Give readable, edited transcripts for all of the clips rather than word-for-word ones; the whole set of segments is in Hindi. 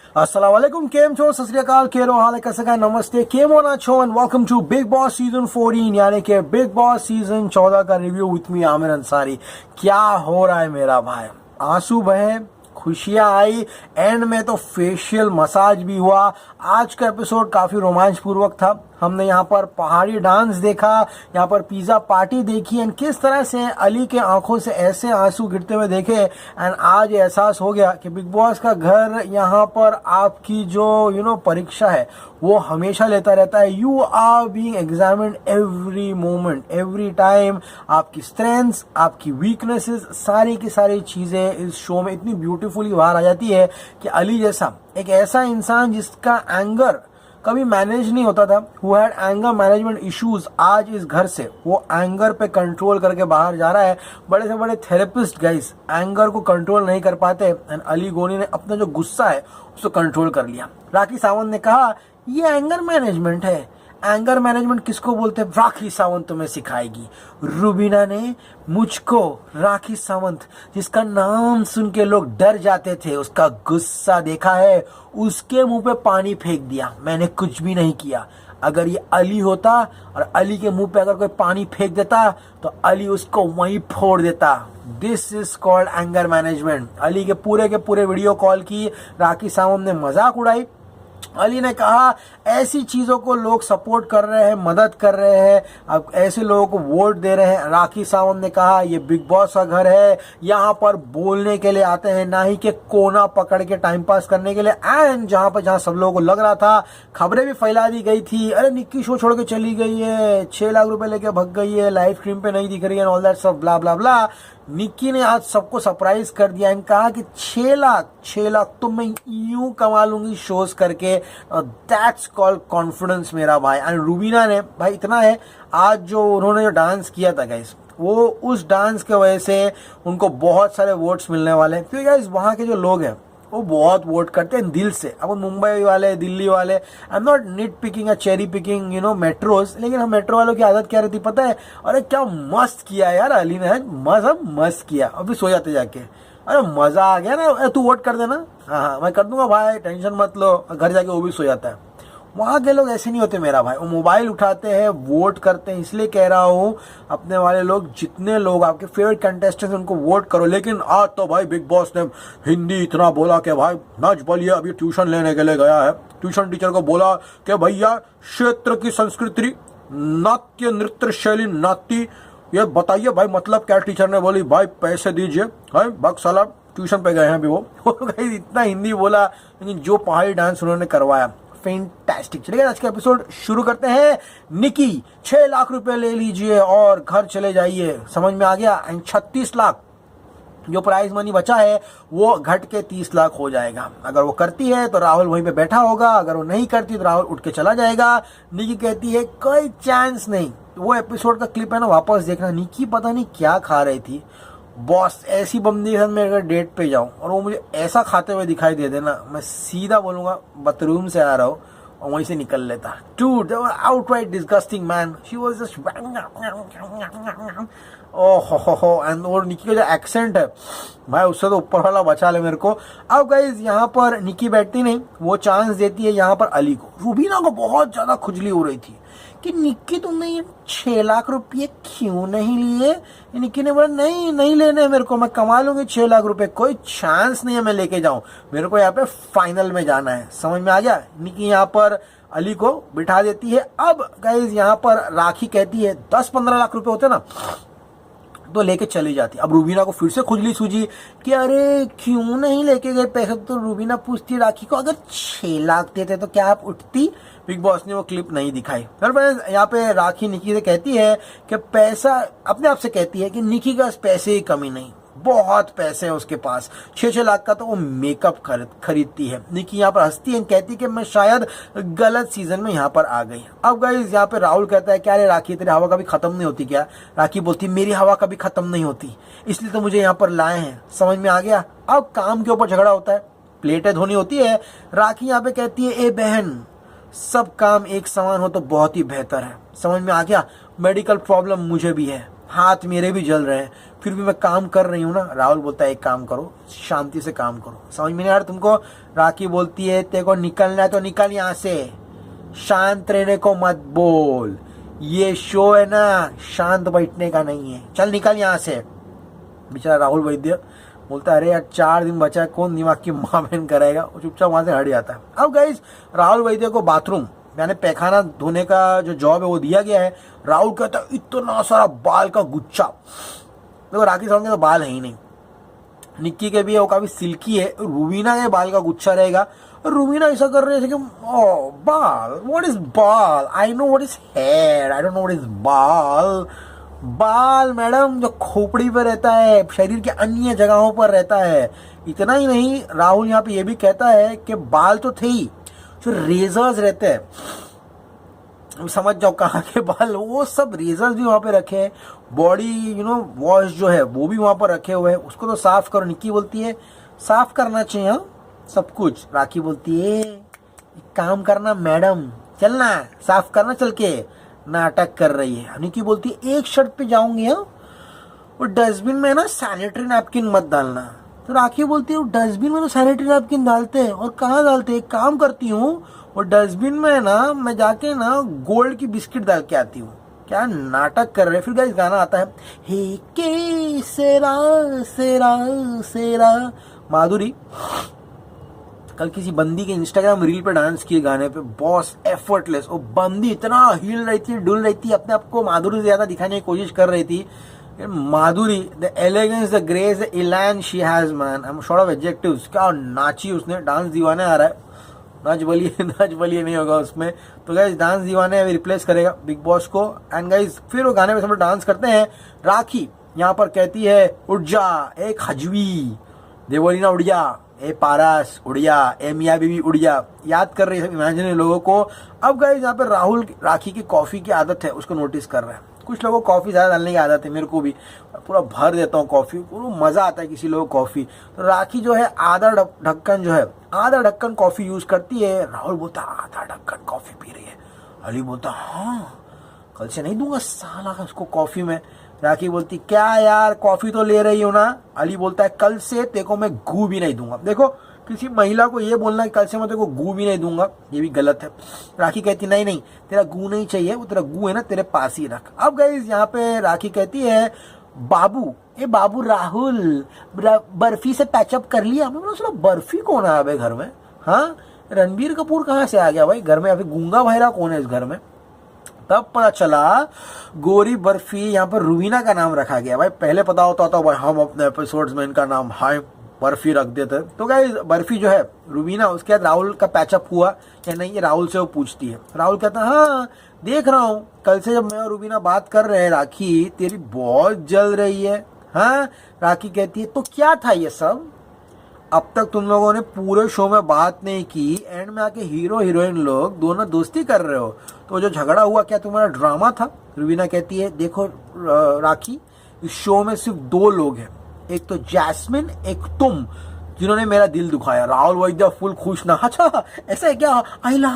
अस्सलाम वालेकुम, केम छो, सत श्री अकाल, केरो हाल है, कैसे का, नमस्ते, केम होना छो and welcome to Bigg Boss season 14 यानी कि बिग बॉस सीजन 14 का review with me Aamir Ansari. क्या हो रहा है मेरा भाई, आंसू बहे, खुशियां आई, एंड में तो फेशियल मसाज भी हुआ। आज का एपिसोड काफी रोमांच पूर्वक था। हमने यहाँ पर पहाड़ी डांस देखा, यहाँ पर पिज्जा पार्टी देखी, एंड किस तरह से अली के आंखों से ऐसे आंसू गिरते हुए देखे। एंड आज एहसास हो गया कि बिग बॉस का घर यहाँ पर आपकी जो परीक्षा है वो हमेशा लेता रहता है। You are being examined every moment, every time. आपकी स्ट्रेंथ्स, आपकी वीकनेसेस, सारी की सारी चीजें इस शो में इतनी ब्यूटीफुली बाहर आ जाती है कि अली जैसा एक ऐसा इंसान जिसका एंगर कभी मैनेज नहीं होता था, who had anger management issues, आज इस घर से वो एंगर पे कंट्रोल करके बाहर जा रहा है। बड़े से बड़े थेरेपिस्ट गाइस एंगर को कंट्रोल नहीं कर पाते, एंड अली गोनी ने अपना जो गुस्सा है उसको कंट्रोल कर लिया। राखी सावंत ने कहा ये एंगर मैनेजमेंट है। एंगर मैनेजमेंट किसको बोलते हैं? राखी सावंत तुम्हें सिखाएगी। रुबीना ने मुझको, राखी सावंत जिसका नाम सुन के लोग डर जाते थे, उसका गुस्सा देखा है, उसके मुंह पे पानी फेंक दिया। मैंने कुछ भी नहीं किया। अगर ये अली होता और अली के मुंह पे अगर कोई पानी फेंक देता तो अली उसको वहीं फोड़ देता। This is called anger management. Ali के पूरे वीडियो कॉल की राखी सावंत ने मजाक उड़ाई। अली ने कहा ऐसी चीजों को लोग सपोर्ट कर रहे हैं, मदद कर रहे हैं, अब ऐसे लोगों को वोट दे रहे हैं। राखी सावंत ने कहा ये बिग बॉस का घर है, यहाँ पर बोलने के लिए आते हैं, ना ही कि कोना पकड़ के टाइम पास करने के लिए। एंड जहां सब लोगों को लग रहा था, खबरें भी फैला दी गई थी, अरे निक्की शो छोड़ के चली गई है, 6 लाख रुपए लेके भग गई है, लाइव स्ट्रीम पे नहीं दिख रही है, ऑल दैट सब ब्ला ब्ला ब्ला। निक्की ने आज सबको सरप्राइज कर दिया एंड कहा कि 6 लाख तो मैं यूं कमा लूंगी शोज करके। दैट्स कॉल्ड कॉन्फिडेंस मेरा भाई। एंड रूबीना ने भाई इतना है, आज जो उन्होंने जो डांस किया था गाइस, वो उस डांस के वजह से उनको बहुत सारे वोट्स मिलने वाले हैं, क्योंकि गाइस वहां के जो लोग हैं वो बहुत वोट करते हैं दिल से। अब मुंबई वाले, दिल्ली वाले, I am not nitpicking, cherry picking metros, लेकिन हम मेट्रो वालों की आदत क्या रहती पता है? अरे क्या मस्त किया यार अली ने, मस्त किया, अभी सो जाते जाके, अरे मजा आ गया ना, तू वोट कर देना, हाँ मैं कर दूंगा भाई, टेंशन मत लो। घर जाके वो भी सो जाता है। वहां के लोग ऐसे नहीं होते मेरा भाई, वो मोबाइल उठाते हैं, वोट करते हैं। इसलिए कह रहा हूँ अपने वाले लोग, जितने लोग आपके फेवरेट कंटेस्टेंट उनको वोट करो। लेकिन आज तो भाई बिग बॉस ने हिंदी इतना बोला कि भाई नच बलिए अभी ट्यूशन लेने के लिए गया है। ट्यूशन टीचर को बोला कि भैया क्षेत्र की संस्कृति, नाट्य नृत्य शैली, नाट्य ये बताइए भाई मतलब क्या। टीचर ने बोली भाई पैसे दीजिए, बक्साला ट्यूशन पे गए हैं अभी वो इतना हिंदी बोला, लेकिन जो पहाड़ी डांस उन्होंने करवाया फैंटास्टिक। चलिए आज का एपिसोड शुरू करते हैं। निकी 6 लाख रुपए ले लीजिए और घर चले जाइए, समझ में आ गया? एंड 36 लाख जो प्राइज मनी बचा है वो घट के 30 लाख हो जाएगा। अगर वो करती है तो राहुल वहीं पे बैठा होगा, अगर वो नहीं करती तो राहुल उठ के चला जाएगा। निकी कहती है कोई चांस नहीं। वो एपिसोड का क्लिप है ना, वापस देखना। निकी पता नहीं क्या खा रही थी, बॉस ऐसी बंदी के साथ मैं अगर डेट पे जाऊं और वो मुझे ऐसा खाते हुए दिखाई दे देना, मैं सीधा बोलूंगा बाथरूम से आ रहा हूं और वहीं से निकल लेता। Dude, they were outright disgusting, man. She was just हो एंड और निकी का जो एक्सेंट है भाई, उससे तो ऊपर वाला बचा ले मेरे को। अब गाइज यहाँ पर निकी बैठती नहीं, वो चांस देती है यहाँ पर अली को। रूबीना को बहुत ज्यादा खुजली हो रही थी कि निक्की तुमने ये 6 लाख रुपये क्यों नहीं लिए? निक्की ने बोला नहीं लेने मेरे को, मैं कमा लूंगी 6 लाख रुपए, कोई चांस नहीं है मैं लेके जाऊं, मेरे को यहाँ पे फाइनल में जाना है। समझ में आ गया? निक्की यहाँ पर अली को बिठा देती है। अब गाइज यहाँ पर राखी कहती है 10-15 लाख रुपए होते ना तो लेके चली जाती। अब रूबीना को फिर से खुजली सूझी कि अरे क्यों नहीं लेके गए पैसे। तो रूबीना पूछती राखी को अगर 6 लाख देते तो क्या आप उठती? बिग बॉस ने वो क्लिप नहीं दिखाई। यहाँ पे राखी निकी से कहती है कि पैसा, अपने आप से कहती है कि निकी का पैसे की कमी नहीं, बहुत पैसे हैं उसके पास, 6-6 लाख का तो वो मेकअप खरीदती है। निकी यहाँ पर हंसती है, कहती है कि मैं शायद गलत सीजन में यहाँ पर आ गई। अब गाइस यहाँ पे राहुल कहता है क्या रे राखी तेरी हवा कभी खत्म नहीं होती क्या? राखी बोलती मेरी हवा कभी खत्म नहीं होती, इसलिए तो मुझे यहाँ पर लाए हैं। समझ में आ गया? अब काम के ऊपर झगड़ा होता है, प्लेटें धोनी होती है। राखी यहाँ पे कहती है ए बहन, सब काम एक समान हो तो बहुत ही बेहतर है। समझ में आ गया? मेडिकल प्रॉब्लम मुझे भी है, हाथ मेरे भी जल रहे हैं, फिर भी मैं काम कर रही हूँ ना। राहुल बोलता है एक काम करो, शांति से काम करो। समझ में नहीं आ रहा तुमको? राखी बोलती है तेरे को निकलना है तो निकल यहाँ से, शांत रहने को मत बोल, ये शो है ना शांत बैठने का नहीं है, चल निकल यहाँ से। बेचारा राहुल वैद्य बोलता है अरे यार 4 दिन बचा है, कौन दिमाग की माँ बहन करेगा, वो चुपचाप वहां से हट जाता है। अब गाइस राहुल वैद्य को बाथरूम यानी पैखाना धोने का जो जॉब है वो दिया गया है। राहुल कहता है इतना सारा बाल का गुच्छा। देखो राखी साहब के तो बाल है ही नहीं, निक्की के भी है वो काफी सिल्की है, रूबीना के बाल का गुच्छा रहेगा। और रूबीना ऐसा कर रही है कि ओ बाल, व्हाट इज बाल, I know what is here, I don't know what is बाल। बाल मैडम जो खोपड़ी पे रहता है, शरीर के अन्य जगहों पर रहता है। इतना ही नहीं, राहुल यहाँ पे ये भी कहता है कि बाल तो थे ही, जो रेजर्स रहते हैं, समझ जाओ कहाँ के बाल, वो सब रेजर्स भी वहां पे रखे हैं। बॉडी वॉश जो है वो भी वहां पर रखे हुए हैं, उसको तो साफ करो। निक्की बोलती है साफ करना चाहिए सब कुछ। राखी बोलती है एक काम करना मैडम, चलना साफ करना, चल के नाटक कर रही है। निक्की बोलती है एक शर्ट पे जाऊंगी वो डस्टबिन में ना सैनिटरी नैपकिन मत डालना। तो राखी बोलती है वो डस्टबिन में तो सैनिटरी नैपकिन डालते हैं, और कहाँ डालते हैं, एक काम करती हूँ वो डस्टबिन में ना मैं जाके ना गोल्ड की बिस्किट डाल के आती हूँ। क्या नाटक कर रहे। फिर गाइस गाना आता है हे के सेरा सेरा सेरा। माधुरी कल किसी बंदी के इंस्टाग्राम रील पे डांस किए गाने पे, बॉस एफर्टलेस। वो बंदी इतना हिल रही थी, डुल रही थी, अपने आप को माधुरी से ज्यादा दिखाने की कोशिश कर रही थी। Madhuri the elegance the grace the elan she has man, I am short of adjectives. क्या नाची उसने, डांस दीवाने आ रहा है। नाच बलिए नहीं होगा उसमें। तो गाइस डांस दीवाने अभी रिप्लेस करेगा बिग बॉस को। एंड गाइस फिर वो गाने में सब लोग डांस करते हैं। राखी यहाँ पर कहती है उड़ जा एक हजवी, देवोलीना उड़ जा, ए पारस उड़िया, ए मियाँ बीबी उड़िया, याद कर रही है इमेजिनरी लोगों को। अब गाइस यहाँ पे राहुल राखी की कॉफी की आदत है उसको नोटिस कर रहा है। कुछ लोगों को कॉफी ज्यादा डालने की आदत है, मेरे को भी पूरा भर देता हूँ कॉफी, पूरा मजा आता है किसी लोगों को कॉफी। तो राखी जो है आधा ढक्कन जो है आधा ढक्कन कॉफी यूज करती है। राहुल बोलता आधा ढक्कन कॉफी पी रही है। अली बोलता हाँ कल से नहीं दूंगा साला उसको कॉफी में। राखी बोलती क्या यार कॉफी तो ले रही हो ना। अली बोलता है कल से तेरे को मैं गू भी नहीं दूंगा। देखो किसी महिला को ये बोलना है कल से मैं तेरे को गू भी नहीं दूंगा, ये भी गलत है। राखी कहती नहीं नहीं तेरा गू नहीं चाहिए, वो तेरा गू है ना तेरे पास ही रख। अब गाइस यहाँ पे राखी कहती है बाबू, ए बाबू राहुल बर्फी से पैचअप कर लिया। मैं बोला बर्फी कौन है अबे घर में, हाँ रणबीर कपूर कहाँ से आ गया भाई घर में, अभी गूंगा बहरा कौन है इस घर में। तब पता चला गोरी बर्फी यहाँ पर रूबीना का नाम रखा गया। भाई पहले पता होता था भाई हम अपने एपिसोड्स में इनका नाम हाय बर्फी रख देते। तो गाइस बर्फी जो है रूबीना, उसके बाद राहुल का पैचअप हुआ या नहीं ये राहुल से वो पूछती है। राहुल कहता है हाँ देख रहा हूँ कल से जब मैं और रूबीना बात कर रहे हैं राखी तेरी बहुत जल रही है। हाँ राखी कहती है तो क्या था ये सब, अब तक तुम लोगों ने पूरे शो में बात नहीं की, एंड में आके हीरो हीरोइन लोग दोनों दोस्ती कर रहे हो, तो जो झगड़ा हुआ क्या तुम्हारा ड्रामा था। रूबीना कहती है देखो राखी इस शो में सिर्फ 2 लोग हैं, एक तो जैस्मिन एक तुम जिन्होंने मेरा दिल दुखाया। राहुल वैद्य फुल खुश ना, अच्छा ऐसा है क्या आइला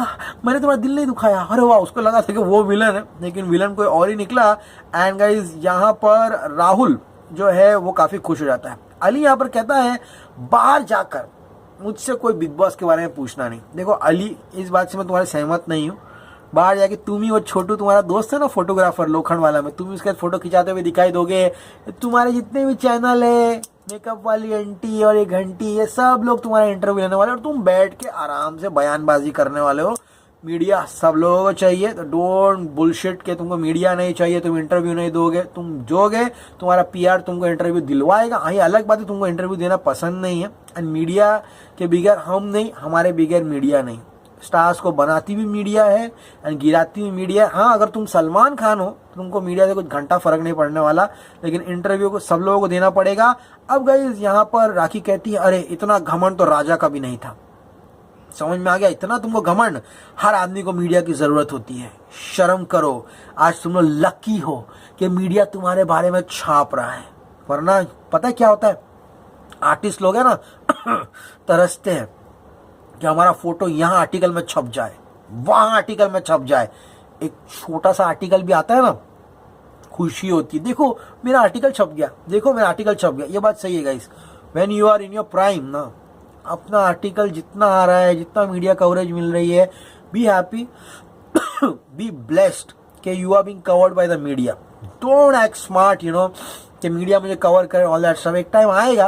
मैंने तुम्हारा दिल नहीं दुखाया, अरे वाह। उसको लगा था कि वो विलन है लेकिन विलन कोई और ही निकला। एंड गाइस यहाँ पर राहुल जो है वो काफी खुश हो जाता है। अली यहाँ पर कहता है बाहर जाकर मुझसे कोई बिग बॉस के बारे में पूछना नहीं। देखो अली इस बात से मैं तुम्हारे सहमत नहीं हूँ। बाहर जाके तुम ही वो छोटू तुम्हारा दोस्त है ना फोटोग्राफर लोखंड वाला में, तुम उसके फोटो खिंचाते हुए दिखाई दोगे। तुम्हारे जितने भी चैनल है मेकअप वाली आंटी और ये घंटी ये सब लोग तुम्हारा इंटरव्यू लेने वाले और तुम बैठ के आराम से बयानबाजी करने वाले हो। मीडिया सब लोगों को चाहिए, तो डोंट बुलशिट के तुमको मीडिया नहीं चाहिए तुम इंटरव्यू नहीं दोगे। तुम जोगे तुम्हारा पीआर तुमको इंटरव्यू दिलवाएगा। हाँ ये अलग बात है तुमको इंटरव्यू देना पसंद नहीं है। एंड मीडिया के बगैर हम नहीं, हमारे बगैर मीडिया नहीं। स्टार्स को बनाती भी मीडिया है एंड गिराती भी मीडिया। हाँ अगर तुम सलमान खान हो तो तुमको मीडिया से कुछ घंटा फर्क नहीं पड़ने वाला, लेकिन इंटरव्यू को सब लोगों को देना पड़ेगा। अब गाइस यहाँ पर राखी कहती है अरे इतना घमंड तो राजा का भी नहीं था। समझ में आ गया, इतना तुमको घमंड, हर आदमी को मीडिया की जरूरत होती है, शर्म करो। आज तुम लोग लकी हो कि मीडिया तुम्हारे बारे में छाप रहा है, वरना पता है क्या होता है आर्टिस्ट लोग है ना तरसते हैं कि हमारा फोटो यहाँ आर्टिकल में छप जाए वहां आर्टिकल में छप जाए। एक छोटा सा आर्टिकल भी आता है ना खुशी होती है। देखो मेरा आर्टिकल छप गया, देखो मेरा आर्टिकल छप गया, ये बात सही है guys. When you are in your prime ना, अपना आर्टिकल जितना आ रहा है, जितना मीडिया कवरेज मिल रही है, बी हैप्पी, बी ब्लेस्ड कि you are being covered by the media. Don't act smart, you know, कि मीडिया मुझे कवर करे, ऑल दैट सब। एक टाइम आएगा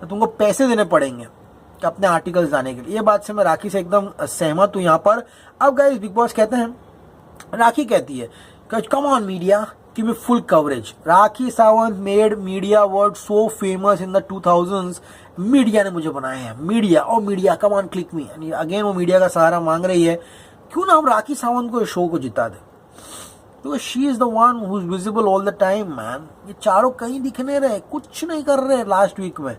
तो तुमको पैसे देने पड़ेंगे कि अपने आर्टिकल्स आने के लिए। ये बात से मैं राखी से एकदम सहमत हूँ यहाँ पर। अब गाइस बिग बॉस कहते हैं, राखी कहती है come on media, give me full coverage. Rakhi Sawant made media word so famous in the 2000s। Media ने मुझे बनाया है, मीडिया, और media come on click me. Again वो मीडिया का सहारा मांग रही है। क्यों ना हम राखी सावंत को इस शो को जिता दे, तो she is the one who is visible all the time man. ये चारों कहीं दिख नहीं रहे, कुछ नहीं कर रहे लास्ट वीक में।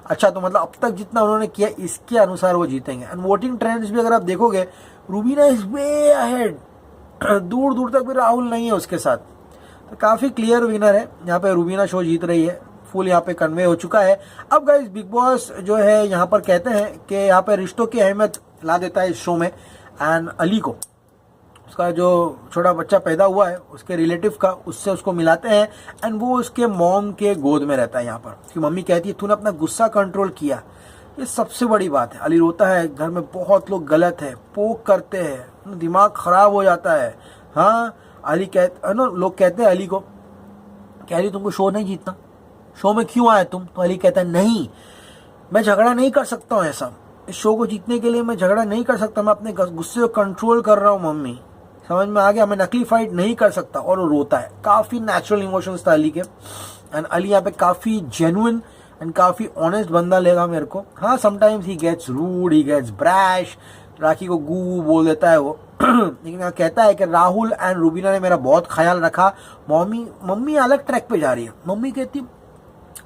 अच्छा, तो मतलब अब तक जितना उन्होंने किया इसके अनुसार वो जीतेंगे। एंड वोटिंग ट्रेंड्स भी अगर आप देखोगे, रूबीना इज वे अहेड, दूर दूर तक भी राहुल नहीं है उसके साथ। तो काफी क्लियर विनर है यहाँ पे, रूबीना शो जीत रही है, फुल यहाँ पे कन्वे हो चुका है। अब गाइस बिग बॉस जो है यहाँ पर कहते हैं कि यहाँ पे रिश्तों की अहमियत ला देता है इस शो में। एंड अली को, उसका जो छोटा बच्चा पैदा हुआ है उसके रिलेटिव का, उससे उसको मिलाते हैं। एंड वो उसके मॉम के गोद में रहता है यहाँ पर। उसकी मम्मी कहती है तूने अपना गुस्सा कंट्रोल किया, ये सबसे बड़ी बात है। अली रोता है, घर में बहुत लोग गलत है, पोक करते हैं, दिमाग खराब हो जाता है। हाँ, अली कहते ना, लोग कहते हैं अली को कि अली तुमको शो नहीं जीतना, शो में क्यों आए तुम? तो अली कहता है नहीं, मैं झगड़ा नहीं कर सकता हूँ, ऐसा इस शो को जीतने के लिए मैं झगड़ा नहीं कर सकता, मैं अपने गुस्से को कंट्रोल कर रहा हूँ मम्मी, समझ में आ गया, मैं नकली फाइट नहीं कर सकता। और वो रोता है। काफी नेचुरल इमोशंस था अली के। एंड अली यहाँ पे काफी जेन्युइन एंड काफी ऑनेस्ट बंदा लेगा मेरे को। हाँ, sometimes he gets rude, he gets brash, Rakhi को गू बोल देता है वो। लेकिन यहाँ कहता है कि राहुल एंड रूबीना ने मेरा बहुत ख्याल रखा। मम्मी अलग ट्रैक पे जा रही है। मम्मी कहती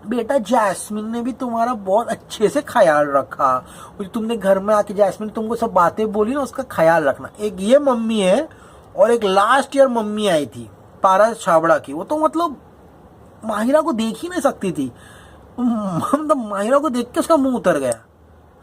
बेटा जैस्मिन ने भी तुम्हारा बहुत अच्छे से ख्याल रखा, तुमने घर में आके जैस्मिन तुमको सब बातें बोली ना, उसका ख्याल रखना। एक ये मम्मी है, और एक लास्ट ईयर मम्मी आई थी पारस छाबड़ा की, वो तो मतलब माहिरा को देख ही नहीं सकती थी। मतलब माहिरा को देख के उसका मुंह उतर गया।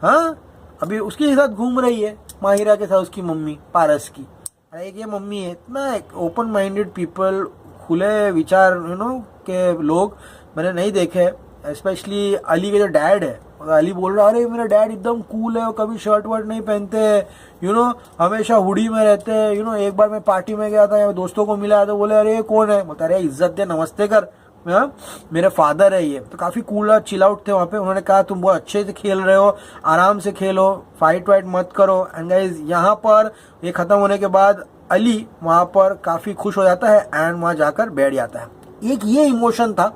हाँ, अभी उसके साथ घूम रही है माहिरा के साथ उसकी मम्मी पारस की। अरे एक ये मम्मी है, इतना एक ओपन माइंडेड पीपल, खुले विचार यू नो के लोग मैंने नहीं देखे। स्पेशली अली के जो डैड है, अली बोल रहा अरे मेरा डैड एकदम कूल है, वो कभी शर्ट वर्ट नहीं पहनते, यू नो हमेशा हुडी में रहते हैं। यू नो एक बार मैं पार्टी में गया था, दोस्तों को मिला तो बोले अरे ये कौन है? बोलता अरे इज्जत दे, नमस्ते कर, मेरे फादर है ये। तो काफी कूल और चिल आउट थे वहाँ पे। उन्होंने कहा तुम बहुत अच्छे से खेल रहे हो, आराम से खेलो, फाइट वाइट मत करो। एंड गाइस यहाँ पर ये खत्म होने के बाद अली वहाँ पर काफी खुश हो जाता है एंड वहाँ जाकर बैठ जाता है। एक ये इमोशन था,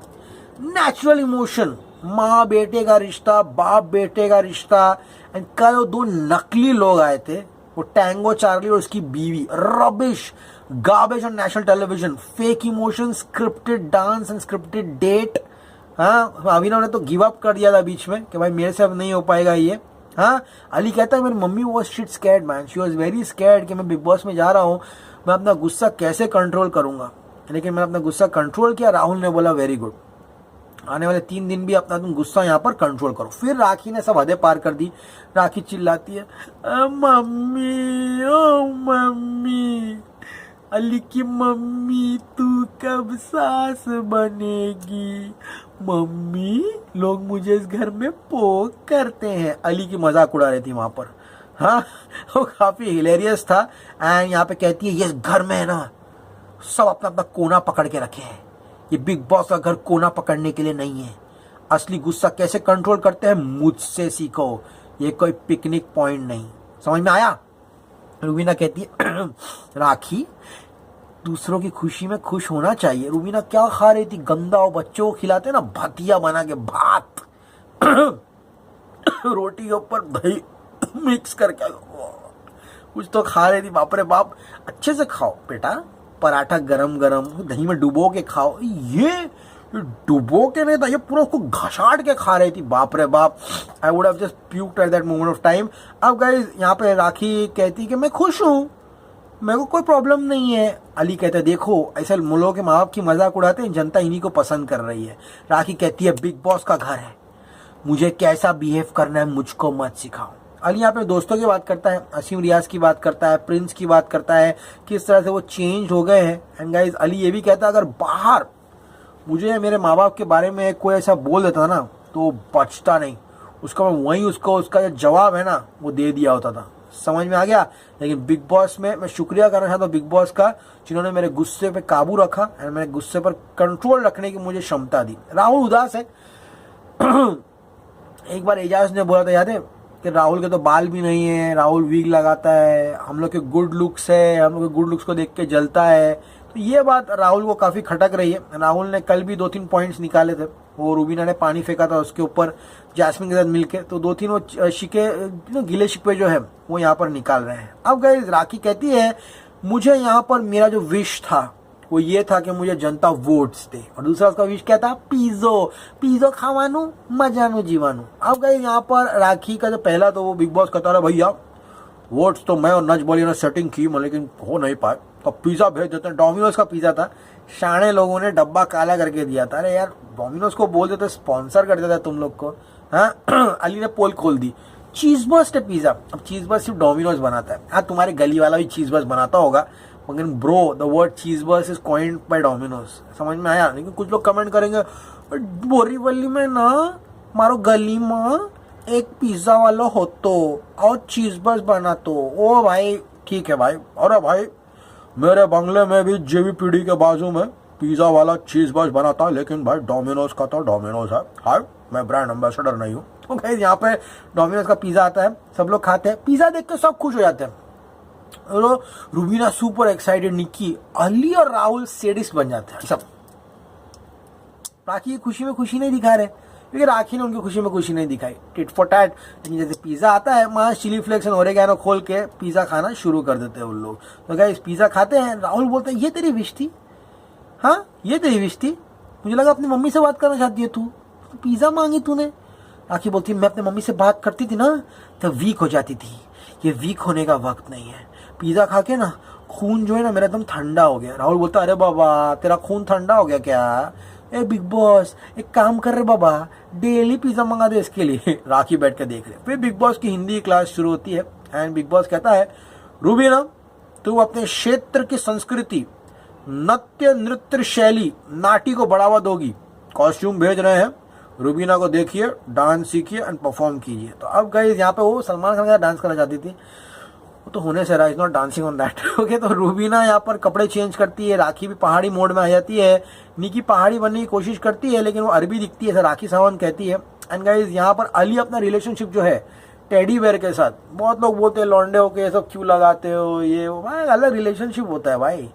नेचुरल इमोशन, माँ बेटे का रिश्ता, बाप बेटे का रिश्ता। एंड कल दो नकली लोग आए थे, वो टैंगो चार्ली और उसकी बीवी, rubbish garbage on national television, fake emotion, scripted dance and scripted date. हाँ, अभिनव ने तो गिव अप कर दिया था बीच में कि भाई मेरे से अब नहीं हो पाएगा ये। हाँ, अली कहता है मेरी mummy was shit scared man, she was very scared कि मैं बिग बॉस में जा रहा हूँ, मैं अपना गुस्सा कैसे कंट्रोल करूंगा। लेकिन मैंने अपना गुस्सा कंट्रोल किया। राहुल ने बोला वेरी गुड, आने वाले 3 दिन भी अपना तुम गुस्सा यहाँ पर कंट्रोल करो। फिर राखी ने सब हदें पार कर दी। राखी चिल्लाती है मम्मी, ओ मम्मी, अली की मम्मी तू कब सास बनेगी? मम्मी लोग मुझे इस घर में पोक करते हैं। अली की मजाक उड़ा रही थी वहां पर। हाँ, वो काफी हिलेरियस था। एंड यहाँ पे कहती है ये घर में है ना, सब अपना अपना कोना पकड़ के रखे हैं, ये बिग बॉस का घर कोना पकड़ने के लिए नहीं है। असली गुस्सा कैसे कंट्रोल करते हैं मुझसे सीखो, ये कोई पिकनिक पॉइंट नहीं। समझ में आया? रूबीना कहती है राखी दूसरों की खुशी में खुश होना चाहिए। रूबीना क्या खा रही थी? गंदा, और बच्चों को खिलाते ना भतिया बना के भात रोटी के ऊपर दही मिक्स करके कुछ तो खा रही थी। बाप रे बाप, अच्छे से खाओ बेटा, पराठा गरम गरम दही में डुबो के खाओ। ये डुबो के नहीं था, ये पूरा उसको घसाट के खा रही थी। बाप रे बाप, I would have just puked at that moment of time. अब गाइस यहाँ पे राखी कहती कि मैं खुश हूँ, मेरे को कोई प्रॉब्लम नहीं है। अली कहता है देखो ऐसे लोगों के माँ बाप की मजाक उड़ाते हैं, जनता इन्हीं को पसंद कर रही है। राखी कहती है बिग बॉस का घर है, मुझे कैसा बिहेव करना है मुझको मत सिखाओ। अली यहाँ पे दोस्तों की बात करता है, असीम रियाज की बात करता है, प्रिंस की बात करता है, किस तरह से वो चेंज हो गए हैं। एंड गाइस अली ये भी कहता है अगर बाहर मुझे मेरे माँ बाप के बारे में कोई ऐसा बोल देता ना तो बचता नहीं, उसका मैं वहीं उसको उसका जो जवाब है ना वो दे दिया होता था। समझ में आ गया। लेकिन बिग बॉस में मैं शुक्रिया करना चाहता हूँ बिग बॉस का, जिन्होंने मेरे गुस्से पे काबू रखा एंड मेरे गुस्से पर कंट्रोल रखने की मुझे क्षमता दी। राहुल उदास है। एक बार एजाज ने बोला था, याद है, कि राहुल के तो बाल भी नहीं है, राहुल वीक लगाता है, हम लोग के गुड लुक्स है, हम लोग के गुड लुक्स को देख के जलता है। तो ये बात राहुल को काफ़ी खटक रही है। राहुल ने कल भी 2-3 पॉइंट्स निकाले थे, वो रूबीना ने पानी फेंका था उसके ऊपर जैस्मिन के साथ मिलके, तो 2-3 वो शिके गिले शिकवे जो है वो यहाँ पर निकाल रहे हैं। अब गाइस राखी कहती है मुझे यहाँ पर मेरा जो विश था वो ये था कि मुझे जनता वोट्स दे, और दूसरा उसका विश क्या था, पिज़्ज़ो खावानू मजानू जीवानू। अब गाइस यहाँ पर राखी का जो पहला तो वो बिग बॉस कहता रहा भैया वोट्स तो मैं और नच बोली ने सेटिंग की लेकिन हो नहीं पाए, तो पिज़्ज़ा भेज देते हैं। डोमिनोज का पिज़्ज़ा था, शाणे लोगों ने डब्बा काला करके दिया था। अरे यार डोमिनोज को बोल देते स्पॉन्सर कर देता तुम लोग को। हाँ अली ने पोल खोल दी, चीज बर्स्ट है पिज़्ज़ा। अब चीज बर्स्ट सिर्फ डोमिनोज बनाता है, हाँ तुम्हारे गली वाला भी चीज बर्स्ट बनाता होगा, लेकिन bro the word cheese burst is coined bye Domino's. समझ में आया। लेकिन कुछ लोग कमेंट करेंगे बोरीवली में ना मारो गली में एक पिज़्ज़ा वाला हो तो और चीज बर्स्ट बना तो। ओ भाई ठीक है भाई, अरे भाई मेरे बंगले में भी JVPD के बाजू में पिज़्ज़ा वाला चीज बर्स्ट बना था, लेकिन भाई डोमिनोज का तो डोमिनोज है। हाँ मैं ब्रांड एम्बेसडर नहीं हूँ। तो गाइस यहाँ पे डोमिनोज का पिज़्ज़ा आता है, सब लोग खाते हैं, पिज़्ज़ा देख के सब खुश हो जाते हैं। और रूबीना सुपर एक्साइटेड, निक्की, अली और राहुल सेडिस्ट बन जाते हैं सब। राखी की खुशी में खुशी नहीं दिखा रहे, क्योंकि राखी ने उनकी खुशी में खुशी नहीं दिखाई, टिट फॉर टैट। लेकिन जैसे पिज़्ज़ा आता है वहाँ चिली फ्लेक्स और ओरेगानो खोल के पिज़्ज़ा खाना शुरू कर देते हैं उन लोग। तो गाइस पिज़्ज़ा खाते हैं, राहुल बोलते हैं ये तेरी विश थी, हाँ ये तेरी विश थी, मुझे लगा अपनी मम्मी से बात करना चाहती है तू, पिज़्ज़ा मांगी तूने। राखी बोलती है मैं अपनी मम्मी से बात करती थी ना तो वीक हो जाती थी, ये वीक होने का वक्त नहीं है। पिज़्ज़ा खा के ना खून जो है ना मेरा एकदम ठंडा हो गया। राहुल बोलता अरे बाबा तेरा खून ठंडा हो गया क्या, ए बिग बॉस एक काम कर रहे बाबा, डेली पिज़्ज़ा मंगा दे इसके लिए। राखी बैठ कर देख रहे। फिर बिग बॉस की हिंदी क्लास शुरू होती है एंड बिग बॉस कहता है रूबीना तू अपने क्षेत्र की संस्कृति, नृत्य नृत्य शैली, नाटी को बढ़ावा दोगी, कॉस्ट्यूम भेज रहे हैं, रूबीना को देखिए, डांस सीखिए एंड परफॉर्म कीजिए। तो अब गाइस यहाँ पे वो सलमान खान का डांस करना चाहती थी, वो तो होने से रहा, is not dancing on that. Okay तो रूबीना यहाँ पर कपड़े चेंज करती है, राखी भी पहाड़ी मोड में आ जाती है, निकी पहाड़ी बनने की कोशिश करती है लेकिन वो अरबी दिखती है, ऐसा राखी सावंत कहती है। एंड गाइस यहाँ पर अली अपना रिलेशनशिप जो है टेडी बेयर के साथ, बहुत लोग बोलते हैं लौंडे हो के ये सब क्यों लगाते हो, ये भाई अलग रिलेशनशिप होता है भाई,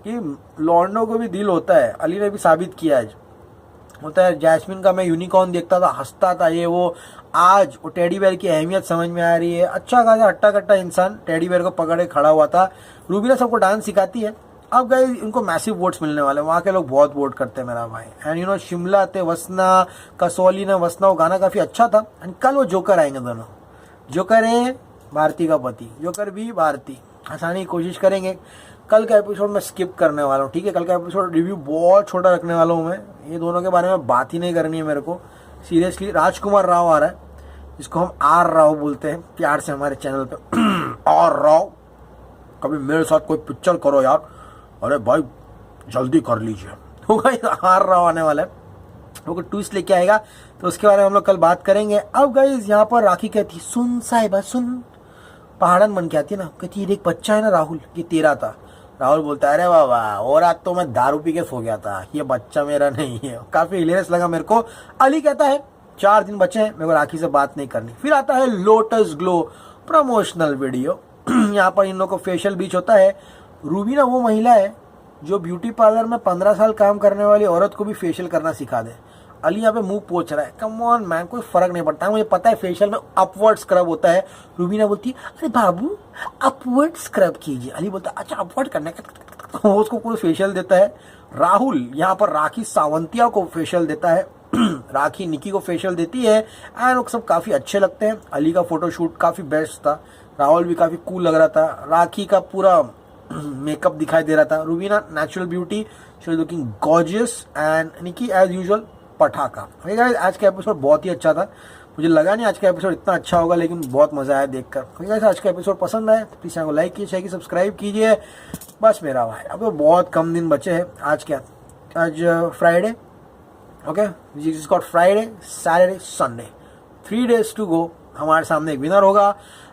कि लौंडों को भी दिल होता है। अली ने भी साबित किया आज, होता है जैस्मिन का मैं यूनिकॉर्न देखता था, हंसता था ये वो, आज वो टेडी बेयर की अहमियत समझ में आ रही है। अच्छा खासा हट्टा कट्टा इंसान टेडी बेयर को पकड़े खड़ा हुआ था। रूबीना सबको डांस सिखाती है। अब गाइस इनको मैसिव वोट्स मिलने वाले हैं, वहाँ के लोग बहुत वोट करते हैं मेरा भाई। एंड यू नो शिमला ते वसना, कसौली ने वसना, वो गाना काफी अच्छा था। एंड कल वो जोकर आएंगे दोनों, जोकर है भारती का पति, जोकर भी भारती, हंसाने की कोशिश करेंगे। कल का एपिसोड मैं स्किप करने वाला हूँ, ठीक है, कल का एपिसोड रिव्यू बहुत छोटा रखने वाला हूँ मैं, ये दोनों के बारे में बात ही नहीं करनी है मेरे को सीरियसली। राजकुमार राव आ रहा है, जिसको हम आर राव बोलते हैं प्यार से हमारे चैनल पे। आर राव कभी मेरे साथ कोई पिक्चर करो यार, अरे भाई जल्दी कर लीजिए। तो गाइस आर राव आने वाला है, वो ट्विस्ट लेके आएगा, तो उसके बारे में हम लोग कल बात करेंगे। अब गाइस यहाँ पर राखी कहती सुन साहिबा सुन, पहाड़न बन के आती है ना, कहती है एक बच्चा है ना राहुल, ये तेरा था। राहुल बोलता है अरे बाबा और रात तो मैं दारू पी के सो गया था, ये बच्चा मेरा नहीं है। काफी हिलेरियस लगा मेरे को। अली कहता है 4 दिन बचे हैं, मेरे को राखी से बात नहीं करनी। फिर आता है लोटस ग्लो प्रमोशनल वीडियो। यहाँ पर इन लोगों को फेशियल बीच होता है। रूबीना वो महिला है जो ब्यूटी पार्लर में 15 साल काम करने वाली औरत को भी फेशियल करना सिखा दे। अली यहाँ पे मुंह पोछ रहा है, कम ऑन मैन, कोई फर्क नहीं पड़ता, मुझे पता है फेशियल में अपवर्ड स्क्रब होता है। रूबीना बोलती है अरे बाबू अपवर्ड स्क्रब कीजिए। अली बोलता है अच्छा अपवर्ड करना है, उसको पूरा फेशियल देता है। राहुल यहाँ पर राखी सावंतिया को फेशियल देता है, राखी निकी को फेशियल देती है एंड वो सब काफी अच्छे लगते हैं। अली का फोटोशूट काफी बेस्ट था, राहुल भी काफी कूल लग रहा था, राखी का पूरा मेकअप दिखाई दे रहा था। Rubina natural beauty, she is looking gorgeous and Nikki as usual पटाखा। गाइस आज का एपिसोड बहुत ही अच्छा था, मुझे लगा नहीं आज का एपिसोड इतना अच्छा होगा, लेकिन बहुत मजा आया देखकर। गाइस आज का एपिसोड पसंद आए तो प्लीज चैनल को लाइक कीजिए, शेयर कीजिए, सब्सक्राइब कीजिए। बस मेरा भाई अब तो बहुत कम दिन बचे हैं। आज क्या, आज फ्राइडे, ओके, जिस got Friday, Saturday, Sunday, 3 days to go. हमारे सामने एक विनर होगा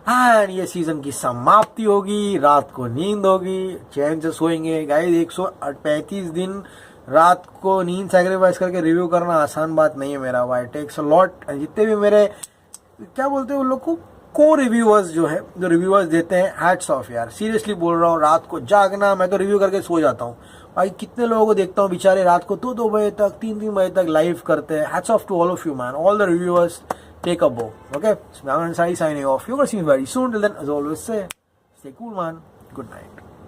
एंड ये सीजन की समाप्ति होगी. रात को नींद होगी, चैन से सोएंगे. गाइस 135 दिन रात को नींद सैक्रिफाइस करके रिव्यू करना आसान बात नहीं है मेरा भाई. Takes a lot. जितने भी मेरे क्या बोलते हैं उन लोग को रिव्यूअर्स जो है, जो रिव्यूअर्स देते हैं, हैट्स ऑफ यार. सीरियसली बोल रहा हूँ, रात को जागना. मैं तो रिव्यू करके सो जाता हूँ भाई. कितने लोगों को देखता हूँ बेचारे रात को 2-2 बजे तक, 3-3 बजे तक लाइव करते हैं. Hats off to all of you man, all the reviewers. Take a bow. Okay, so I'm Ansari signing off. You're gonna see me very soon. Till then, as always, say, stay cool, man. Good night.